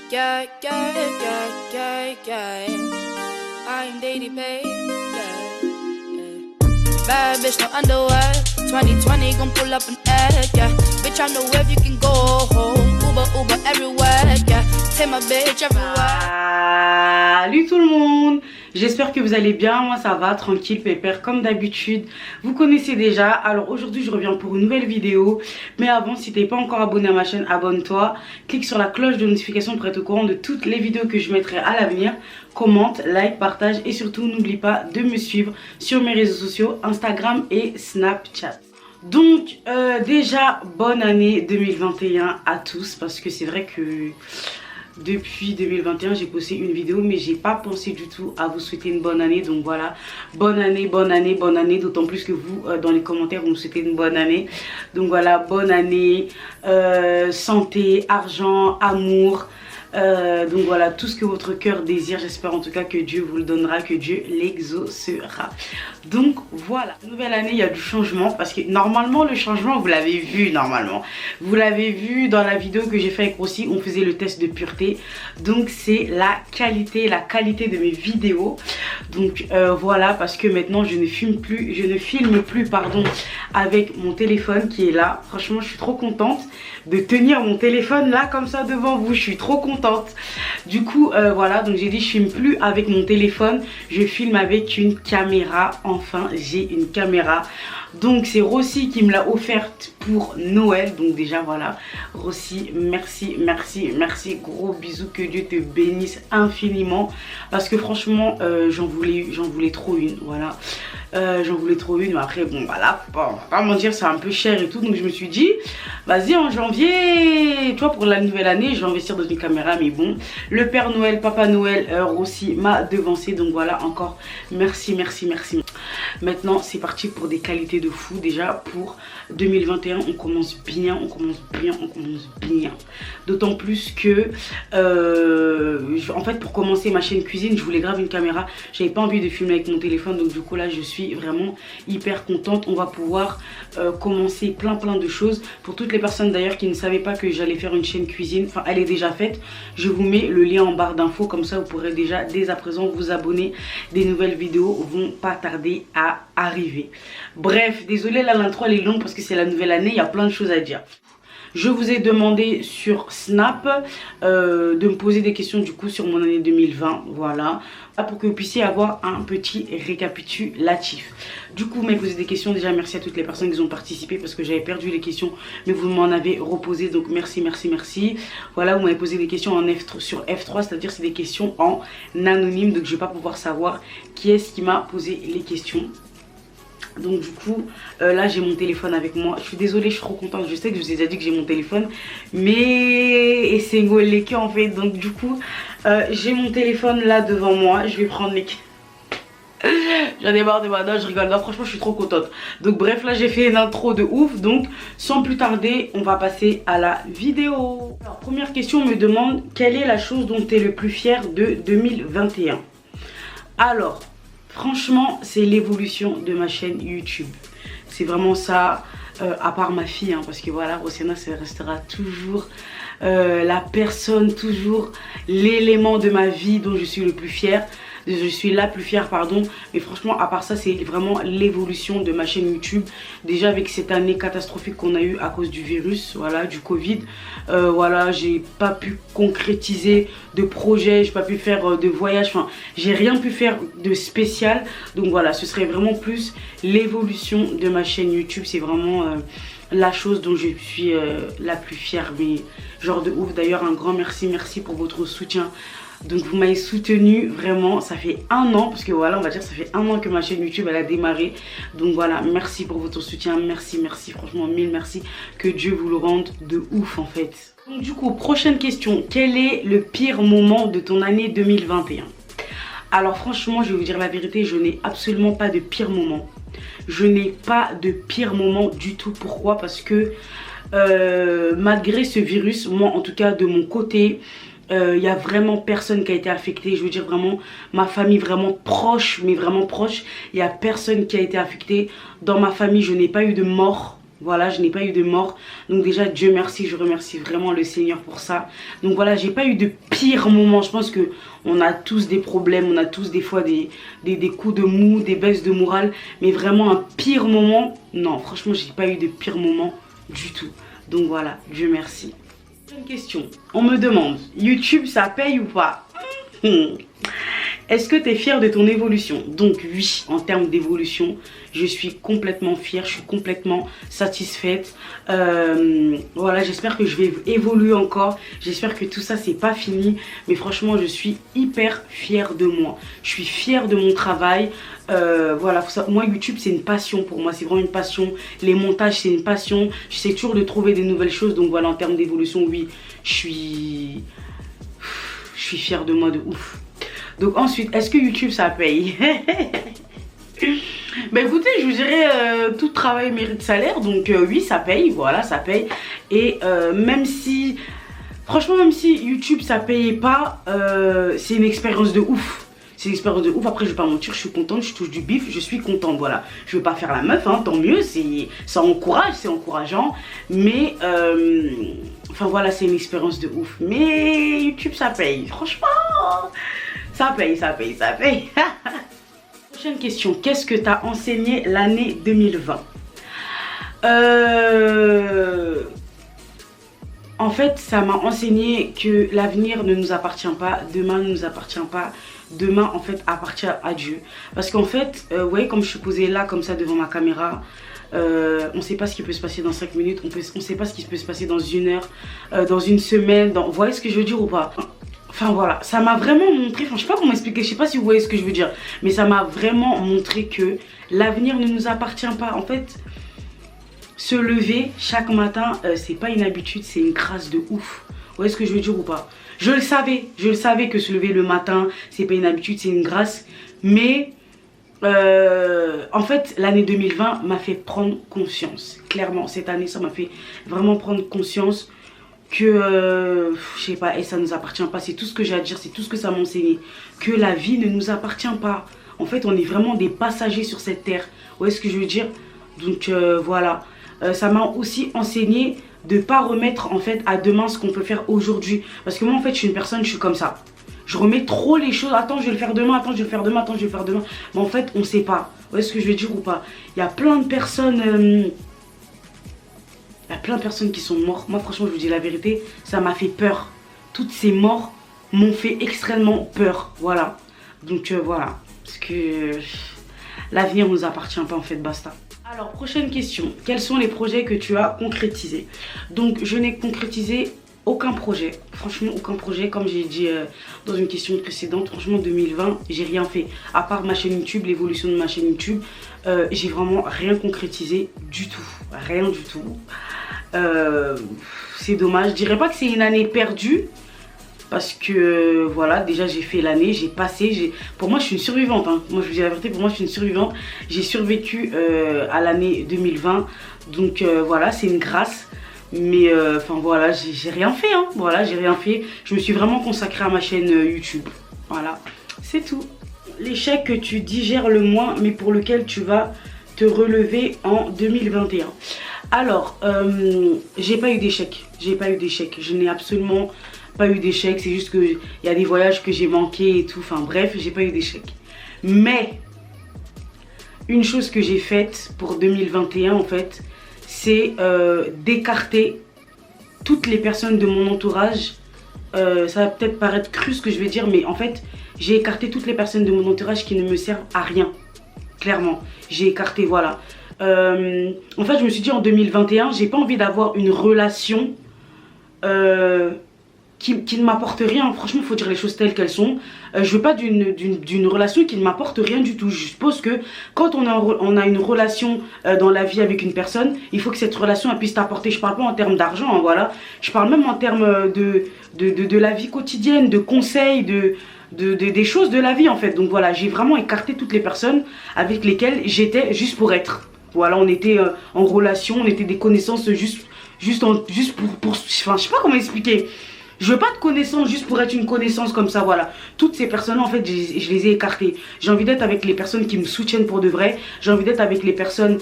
Yeah, yeah, yeah, yeah, yeah. I'm daily paid. Yeah, yeah. Bad bitch, no underwear. 2020 gon' pull up an egg. Yeah, bitch, I know where you can go home. Uber, Uber everywhere. Yeah, take my bitch everywhere. Salut tout le monde, j'espère que vous allez bien. Moi ça va, tranquille, pépère comme d'habitude. Vous connaissez déjà. Alors aujourd'hui je reviens pour une nouvelle vidéo. Mais avant, si t'es pas encore abonné à ma chaîne, abonne-toi. Clique sur la cloche de notification pour être au courant de toutes les vidéos que je mettrai à l'avenir. Commente, like, partage et surtout n'oublie pas de me suivre sur mes réseaux sociaux, Instagram et Snapchat. Donc déjà bonne année 2021 à tous, parce que c'est vrai que depuis 2021 j'ai posté une vidéo mais j'ai pas pensé du tout à vous souhaiter une bonne année. Donc voilà, bonne année, bonne année, bonne année, d'autant plus que vous dans les commentaires vous me souhaitez une bonne année. Donc voilà, bonne année, santé, argent, amour, donc voilà, tout ce que votre cœur désire. J'espère en tout cas que Dieu vous le donnera, que Dieu l'exaucera. Donc voilà, nouvelle année, il y a du changement, parce que normalement le changement vous l'avez vu, vous l'avez vu dans la vidéo que j'ai fait avec Rossi, on faisait le test de pureté. Donc c'est la qualité de mes vidéos. Donc voilà, parce que maintenant je ne filme plus pardon, avec mon téléphone qui est là. Franchement je suis trop contente de tenir mon téléphone là comme ça devant vous, je suis trop contente. Du coup voilà, donc j'ai dit je filme plus avec mon téléphone, je filme avec une caméra. Enfin j'ai une caméra. Donc c'est Rossi qui me l'a offerte pour Noël. Donc déjà voilà, Rossi, merci, merci, merci, gros bisous, que Dieu te bénisse infiniment. Parce que franchement j'en voulais trop une, voilà. J'en voulais trop une, mais après bon voilà, on va pas mentir, c'est un peu cher et tout. Donc je me suis dit vas-y en janvier, toi pour la nouvelle année je vais investir dans une caméra. Mais bon, le Père Noël, Papa Noël, Rossi m'a devancé. Donc voilà, encore merci, merci, merci. Maintenant c'est parti pour des qualités de fou. Déjà pour 2021 on commence bien, d'autant plus que en fait pour commencer ma chaîne cuisine je voulais grave une caméra, j'avais pas envie de filmer avec mon téléphone. Donc du coup là je suis vraiment hyper contente, on va pouvoir commencer plein de choses. Pour toutes les personnes d'ailleurs qui ne savaient pas que j'allais faire une chaîne cuisine, enfin elle est déjà faite, je vous mets le lien en barre d'infos, comme ça vous pourrez déjà dès à présent vous abonner. Des nouvelles vidéos vont pas tarder à arriver. Bref, désolé là l'intro elle est longue parce que c'est la nouvelle année, il y a plein de choses à dire. Je vous ai demandé sur Snap de me poser des questions du coup sur mon année 2020, voilà, pour que vous puissiez avoir un petit récapitulatif. Du coup vous m'avez posé des questions, déjà merci à toutes les personnes qui ont participé parce que j'avais perdu les questions mais vous m'en avez reposé, donc merci, merci, merci. Voilà, vous m'avez posé des questions sur F3, c'est-à-dire c'est des questions en anonyme, donc je vais pas pouvoir savoir qui est-ce qui m'a posé les questions. Donc du coup là j'ai mon téléphone avec moi. Je suis désolée, je suis trop contente. Je sais que je vous ai déjà dit que j'ai mon téléphone, mais c'est ngoléké en fait. Donc du coup j'ai mon téléphone là devant moi. Je vais prendre les... J'en ai marre de ma note, je rigole. Non franchement je suis trop contente. Donc bref, là j'ai fait une intro de ouf. Donc sans plus tarder on va passer à la vidéo. Alors première question me demande: quelle est la chose dont tu es le plus fier de 2021? Alors franchement, c'est l'évolution de ma chaîne YouTube. C'est vraiment ça, à part ma fille, hein, parce que voilà, Rosiana, ça restera toujours la personne, toujours l'élément de ma vie dont je suis le plus fière. Je suis la plus fière, pardon. Mais franchement, à part ça, c'est vraiment l'évolution de ma chaîne YouTube. Déjà avec cette année catastrophique qu'on a eue à cause du virus, voilà, du Covid. Voilà, j'ai pas pu concrétiser de projet, j'ai pas pu faire de voyage. Enfin, j'ai rien pu faire de spécial. Donc voilà, ce serait vraiment plus l'évolution de ma chaîne YouTube. C'est vraiment la chose dont je suis la plus fière. Mais genre de ouf. D'ailleurs, un grand merci, merci pour votre soutien. Donc vous m'avez soutenu vraiment, ça fait un an, parce que voilà on va dire ça fait un an que ma chaîne YouTube elle a démarré. Donc voilà, merci pour votre soutien, merci, merci, franchement mille merci, que Dieu vous le rende de ouf en fait. Donc du coup, prochaine question: quel est le pire moment de ton année 2021? Alors franchement je vais vous dire la vérité, je n'ai absolument pas de pire moment. Je n'ai pas de pire moment du tout. Pourquoi? Parce que malgré ce virus, moi en tout cas de mon côté, il y a vraiment personne qui a été affecté. Je veux dire vraiment ma famille vraiment proche, mais vraiment proche, il y a personne qui a été affecté. Dans ma famille je n'ai pas eu de mort. Voilà, je n'ai pas eu de mort. Donc déjà, Dieu merci, je remercie vraiment le Seigneur pour ça. Donc voilà, j'ai pas eu de pire moment. Je pense que on a tous des problèmes, on a tous des fois des coups de mou, des baisses de morale. Mais vraiment un pire moment, non, franchement, j'ai pas eu de pire moment du tout. Donc voilà, Dieu merci. Une question, on me demande, YouTube ça paye ou pas? Est-ce que tu es fière de ton évolution? Donc oui, en termes d'évolution, je suis complètement fière, je suis complètement satisfaite. Voilà, j'espère que je vais évoluer encore. J'espère que tout ça, c'est pas fini. Mais franchement, je suis hyper fière de moi. Je suis fière de mon travail. Voilà, moi YouTube c'est une passion pour moi, c'est vraiment une passion. Les montages c'est une passion. J'essaie toujours de trouver des nouvelles choses. Donc voilà, en termes d'évolution, oui, je suis fière de moi de ouf. Donc ensuite, est-ce que YouTube ça paye? Ben écoutez, je vous dirais, tout travail mérite salaire. Donc oui, ça paye, voilà, ça paye. Et même si, franchement, même si YouTube ça payait pas, c'est une expérience de ouf. C'est une expérience de ouf. Après, je vais pas mentir, je suis contente, je touche du bif, je suis contente, voilà. Je veux pas faire la meuf, hein, tant mieux, ça encourage, c'est encourageant. Mais, enfin voilà, c'est une expérience de ouf. Mais YouTube ça paye, franchement. Ça paye, ça paye, ça paye. Prochaine question. Qu'est-ce que tu as enseigné l'année 2020? En fait, ça m'a enseigné que l'avenir ne nous appartient pas. Demain ne nous appartient pas. Demain, en fait, appartient à Dieu. Parce qu'en fait, vous voyez, comme je suis posée là, comme ça, devant ma caméra, on ne sait pas ce qui peut se passer dans 5 minutes. On ne sait pas ce qui peut se passer dans 1 heure, dans 1 semaine. Vous voyez ce que je veux dire ou pas? Enfin voilà, ça m'a vraiment montré, enfin je sais pas comment expliquer, je sais pas si vous voyez ce que je veux dire, mais ça m'a vraiment montré que l'avenir ne nous appartient pas. En fait, se lever chaque matin, c'est pas une habitude, c'est une grâce de ouf. Vous voyez ce que je veux dire ou pas? Je le savais que se lever le matin, c'est pas une habitude, c'est une grâce. Mais en fait, l'année 2020 m'a fait prendre conscience. Clairement, cette année, ça m'a fait vraiment prendre conscience que, je sais pas, et ça nous appartient pas. C'est tout ce que j'ai à dire, c'est tout ce que ça m'a enseigné. Que la vie ne nous appartient pas. En fait, on est vraiment des passagers sur cette terre. Vous voyez ce que je veux dire? Donc voilà. Ça m'a aussi enseigné de pas remettre en fait à demain ce qu'on peut faire aujourd'hui. Parce que moi en fait, je suis une personne, je suis comme ça. Je remets trop les choses. Attends, je vais le faire demain, attends, je vais le faire demain, attends, je vais le faire demain. Mais en fait, on sait pas. Vous voyez ce que je veux dire ou pas? Il y a plein de personnes... Il y a plein de personnes qui sont mortes. Moi, franchement, je vous dis la vérité, ça m'a fait peur. Toutes ces morts m'ont fait extrêmement peur. Voilà. Donc, voilà. Parce que l'avenir ne nous appartient pas, en fait, basta. Alors, prochaine question. Quels sont les projets que tu as concrétisés? Donc, je n'ai concrétisé aucun projet. Franchement, aucun projet. Comme j'ai dit dans une question précédente, franchement, 2020, j'ai rien fait. À part ma chaîne YouTube, l'évolution de ma chaîne YouTube, j'ai vraiment rien concrétisé du tout. Rien du tout. C'est dommage. Je dirais pas que c'est une année perdue. Parce que voilà, déjà j'ai fait l'année, j'ai passé, pour moi je suis une survivante, hein. Moi je vous dis la vérité, pour moi je suis une survivante. J'ai survécu à l'année 2020, donc voilà, c'est une grâce. Mais enfin voilà, j'ai rien fait, hein. Voilà, j'ai rien fait. Je me suis vraiment consacrée à ma chaîne YouTube. Voilà, c'est tout. L'échec que tu digères le moins, mais pour lequel tu vas te relever en 2021. Alors, j'ai pas eu d'échec. J'ai pas eu d'échec. Je n'ai absolument pas eu d'échec. C'est juste que il y a des voyages que j'ai manqués et tout. Enfin bref, j'ai pas eu d'échec. Mais une chose que j'ai faite pour 2021 en fait, c'est d'écarter toutes les personnes de mon entourage. Ça va peut-être paraître cru ce que je vais dire, mais en fait, j'ai écarté toutes les personnes de mon entourage qui ne me servent à rien. Clairement, j'ai écarté, voilà. En fait, je me suis dit en 2021, j'ai pas envie d'avoir une relation qui ne m'apporte rien. Franchement, il faut dire les choses telles qu'elles sont. Je veux pas d'une relation qui ne m'apporte rien du tout. Je suppose que quand on a une relation dans la vie avec une personne, il faut que cette relation elle puisse t'apporter. Je parle pas en termes d'argent, hein, voilà. Je parle même en termes de la vie quotidienne, de conseils, des choses de la vie en fait. Donc voilà, j'ai vraiment écarté toutes les personnes avec lesquelles j'étais juste pour être. Voilà, on était en relation, on était des connaissances juste pour enfin, je sais pas comment expliquer. Je veux pas de connaissances juste pour être une connaissance comme ça, voilà. Toutes ces personnes-là, en fait, je les ai écartées. J'ai envie d'être avec les personnes qui me soutiennent pour de vrai. J'ai envie d'être avec les personnes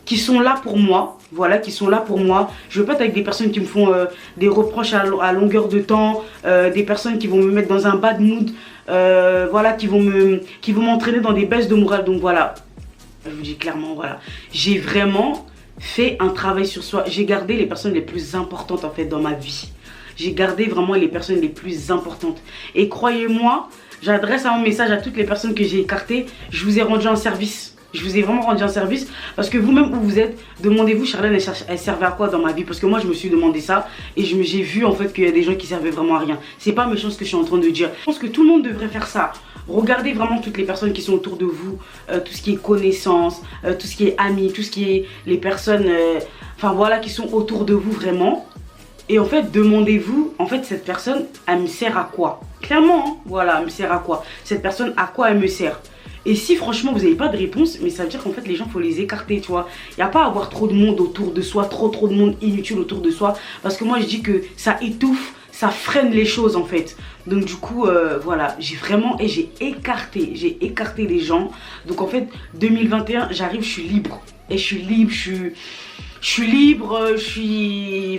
qui sont là pour moi. Voilà, qui sont là pour moi. Je veux pas être avec des personnes qui me font des reproches à longueur de temps. Des personnes qui vont me mettre dans un bad mood. Voilà, qui vont m'entraîner dans des baisses de morale. Donc voilà, je vous dis clairement, voilà. J'ai vraiment fait un travail sur soi. J'ai gardé les personnes les plus importantes en fait dans ma vie. J'ai gardé vraiment les personnes les plus importantes. Et croyez-moi, j'adresse un message à toutes les personnes que j'ai écartées. Je vous ai rendu un service. Je vous ai vraiment rendu un service. Parce que vous-même où vous êtes, demandez-vous, Charlène, elle servait à quoi dans ma vie? Parce que moi, je me suis demandé ça. Et j'ai vu en fait qu'il y a des gens qui servaient vraiment à rien. C'est pas méchant ce que je suis en train de dire. Je pense que tout le monde devrait faire ça. Regardez vraiment toutes les personnes qui sont autour de vous. Tout ce qui est connaissances, tout ce qui est amis, tout ce qui est les personnes... Enfin voilà, qui sont autour de vous vraiment. Et en fait, demandez-vous, en fait, cette personne, elle me sert à quoi? Clairement, hein, voilà, elle me sert à quoi? Cette personne, à quoi elle me sert? Et si franchement, vous n'avez pas de réponse, mais ça veut dire qu'en fait, les gens, il faut les écarter, tu vois. Il n'y a pas à avoir trop de monde autour de soi, trop de monde inutile autour de soi. Parce que moi, je dis que ça étouffe, ça freine les choses, en fait. Donc du coup, voilà, j'ai écarté les gens. Donc en fait, 2021, j'arrive, je suis libre. Et je suis libre,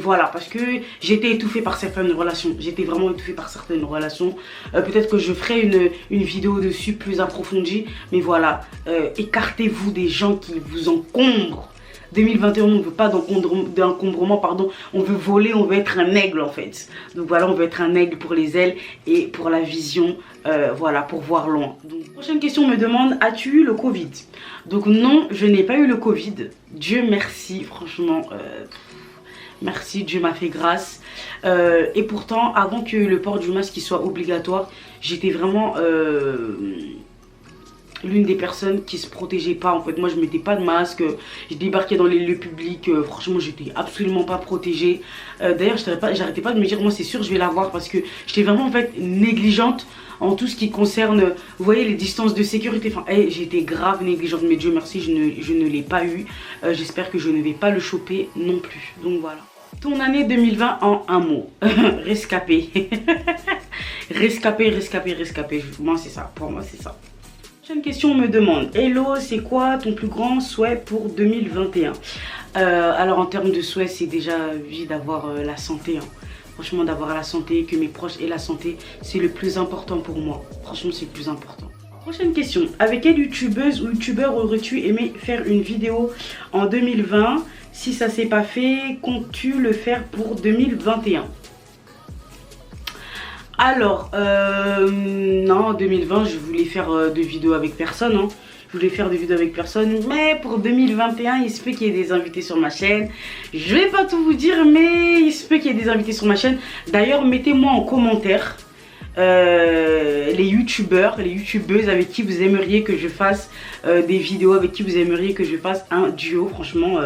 voilà, parce que j'étais étouffée par certaines relations. J'étais vraiment étouffée par certaines relations. Peut-être que je ferai une vidéo dessus plus approfondie. Mais voilà, écartez-vous des gens qui vous encombrent. 2021, on ne veut pas d'encombrement, pardon. On veut voler, on veut être un aigle en fait. Donc voilà, on veut être un aigle pour les ailes et pour la vision, voilà, pour voir loin. Donc, prochaine question me demande, as-tu eu le Covid? Donc non, je n'ai pas eu le Covid. Dieu merci, franchement, merci, Dieu m'a fait grâce. Et pourtant, avant que le port du masque soit obligatoire, j'étais vraiment... l'une des personnes qui se protégeait pas. En fait, moi je mettais pas de masque, je débarquais dans les lieux publics, franchement j'étais absolument pas protégée. D'ailleurs j'arrêtais pas de me dire, moi c'est sûr je vais l'avoir, parce que j'étais vraiment en fait négligente en tout ce qui concerne, vous voyez, les distances de sécurité. Enfin, j'étais grave négligente, mais Dieu merci, je ne l'ai pas eu. J'espère que je ne vais pas le choper non plus. Donc voilà. Ton année 2020 en un mot. Rescapé. Rescapé. Moi c'est ça, pour moi c'est ça. Prochaine question me demande, hello, c'est quoi ton plus grand souhait pour 2021? Alors en termes de souhait, c'est déjà d'avoir la santé, hein. Franchement, d'avoir la santé, que mes proches aient la santé, c'est le plus important pour moi. Franchement, c'est le plus important. Prochaine question, avec quelle youtubeuse ou youtubeur aurais-tu aimé faire une vidéo en 2020? Si ça s'est pas fait, comptes-tu le faire pour 2021? Alors, non, en 2020, je voulais faire de vidéos avec personne, hein. Je voulais faire des vidéos avec personne, mais pour 2021, il se peut qu'il y ait des invités sur ma chaîne. Je vais pas tout vous dire, mais il se peut qu'il y ait des invités sur ma chaîne. D'ailleurs, mettez-moi en commentaire les youtubeurs, les youtubeuses avec qui vous aimeriez que je fasse des vidéos, avec qui vous aimeriez que je fasse un duo. Franchement,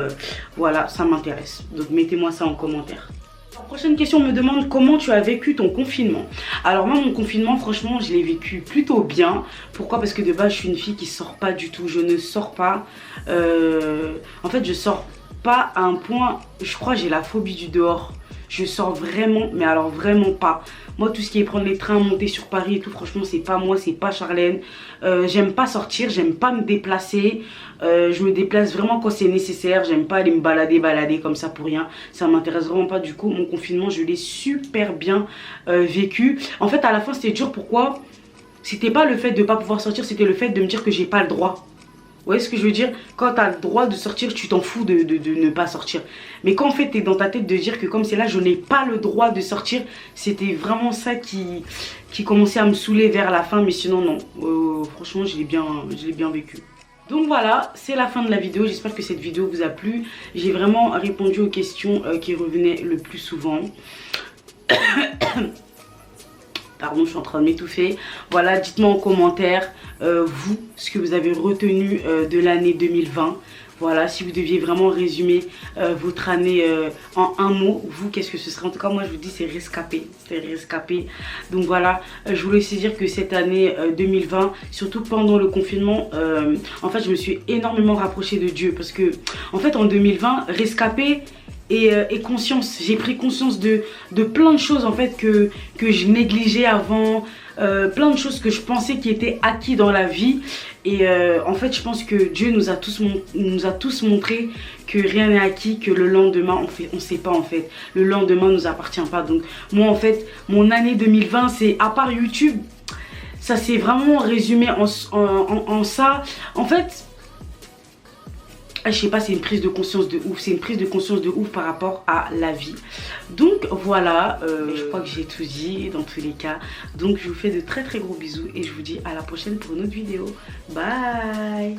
voilà, ça m'intéresse. Donc, mettez-moi ça en commentaire. Prochaine question me demande comment tu as vécu ton confinement. Alors moi mon confinement franchement je l'ai vécu plutôt bien. Pourquoi? Parce que de base je suis une fille qui sort pas du tout. Je ne sors pas. En fait je sors pas à un point. Je crois que j'ai la phobie du dehors. Je sors vraiment, mais alors vraiment pas. Moi tout ce qui est prendre les trains, monter sur Paris et tout, franchement c'est pas moi, c'est pas Charlène. J'aime pas sortir, j'aime pas me déplacer. Je me déplace vraiment quand c'est nécessaire. J'aime pas aller me balader comme ça pour rien. Ça m'intéresse vraiment pas. Du coup mon confinement je l'ai super bien vécu. En fait à la fin c'était dur, pourquoi? C'était pas le fait de pas pouvoir sortir, c'était le fait de me dire que j'ai pas le droit. Vous voyez ce que je veux dire? Quand tu as le droit de sortir, tu t'en fous de ne pas sortir. Mais quand en fait tu es dans ta tête de dire que comme c'est là, je n'ai pas le droit de sortir, c'était vraiment ça qui commençait à me saouler vers la fin. Mais sinon non, franchement je l'ai bien vécu. Donc voilà, c'est la fin de la vidéo. J'espère que cette vidéo vous a plu. J'ai vraiment répondu aux questions qui revenaient le plus souvent. Pardon, je suis en train de m'étouffer. Voilà, dites-moi en commentaire, vous, ce que vous avez retenu de l'année 2020. Voilà, si vous deviez vraiment résumer votre année en un mot, vous, qu'est-ce que ce serait? En tout cas, moi, je vous dis, c'est rescapé. C'est rescapé. Donc voilà, je voulais aussi dire que cette année 2020, surtout pendant le confinement, en fait, je me suis énormément rapprochée de Dieu. Parce que, en fait, en 2020, rescapé... et conscience. J'ai pris conscience de plein de choses en fait que je négligeais avant, plein de choses que je pensais qui étaient acquis dans la vie. Et en fait je pense que Dieu nous a tous montré que rien n'est acquis, que le lendemain on sait pas en fait. Le lendemain nous appartient pas. Donc moi en fait mon année 2020 c'est, à part YouTube, ça s'est vraiment résumé en ça. En fait je sais pas, c'est une prise de conscience de ouf. C'est une prise de conscience de ouf par rapport à la vie. Donc voilà, je crois que j'ai tout dit dans tous les cas. Donc je vous fais de très très gros bisous et je vous dis à la prochaine pour une autre vidéo. Bye.